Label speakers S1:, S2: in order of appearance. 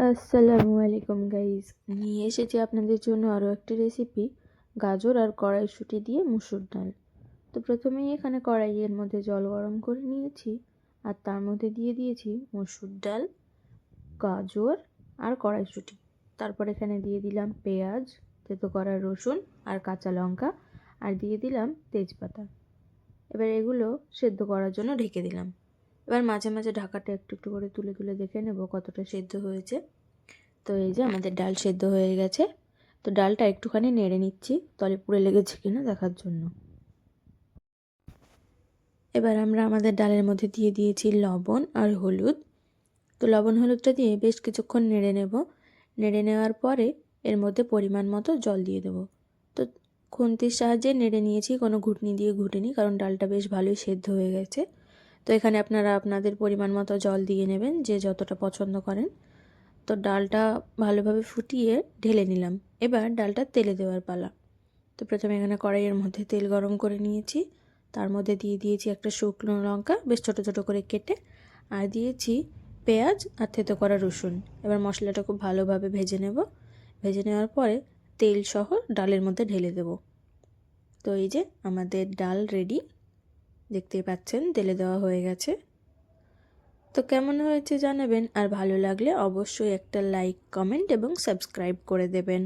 S1: আসসালামু আলাইকুম গাইস, নিয়ে এসেছি আপনাদের জন্য আরও একটি রেসিপি, গাজর আর কড়াইশুঁটি দিয়ে মুসুর ডাল। তো প্রথমেই এখানে কড়াইয়ের মধ্যে জল গরম করে নিয়েছি আর তার মধ্যে দিয়ে দিয়েছি মুসুর ডাল, গাজর আর কড়াইশুঁটি। তারপর এখানে দিয়ে দিলাম পেঁয়াজ, থেতো করা রসুন আর কাঁচা লঙ্কা, আর দিয়ে দিলাম তেজপাতা। এবার এগুলো সেদ্ধ করার জন্য ঢেকে দিলাম। এবার মাঝে মাঝে ঢাকাটা একটু একটু করে তুলে তুলে দেখে নেব কতটা সেদ্ধ হয়েছে। তো এই যে আমাদের ডাল সেদ্ধ হয়ে গেছে। তো ডালটা একটুখানি নেড়ে নিচ্ছি তলে পুড়ে লেগেছে কিনা দেখার জন্য। এবার আমরা আমাদের ডালের মধ্যে দিয়ে দিয়েছি লবণ আর হলুদ। তো লবণ হলুদটা দিয়ে বেশ কিছুক্ষণ নেড়ে নেব। নেড়ে নেওয়ার পরে এর মধ্যে পরিমাণ মতো জল দিয়ে দেবো। তো খুন্তির সাহায্যে নেড়ে নিয়েছি, কোনো ঘুটনি দিয়ে ঘুটেনি, কারণ ডালটা বেশ ভালোই সেদ্ধ হয়ে গেছে। তো এখানে আপনারা আপনাদের পরিমাণ মতো জল দিয়ে নেবেন, যে যতটা পছন্দ করেন। তো ডালটা ভালোভাবে ফুটিয়ে ঢেলে নিলাম। এবার ডালটা তেলে দেওয়ার পালা। তো প্রথমে এখানে কড়াইয়ের মধ্যে তেল গরম করে নিয়েছি, তার মধ্যে দিয়ে দিয়েছি একটা শুকনো লঙ্কা বেশ ছোটো ছোটো করে কেটে, আর দিয়েছি পেঁয়াজ আর থেতো করা রসুন। এবার মশলাটা খুব ভালোভাবে ভেজে নেব। ভেজে নেওয়ার পরে তেল সহ ডালের মধ্যে ঢেলে দেব। তো এই যে আমাদের ডাল রেডি, দেখতেই পাচ্ছেন তেলে দেওয়া হয়ে গেছে। তো কেমন হয়েছে জানাবেন, আর ভালো লাগলে অবশ্যই একটা লাইক, কমেন্ট এবং সাবস্ক্রাইব করে দেবেন।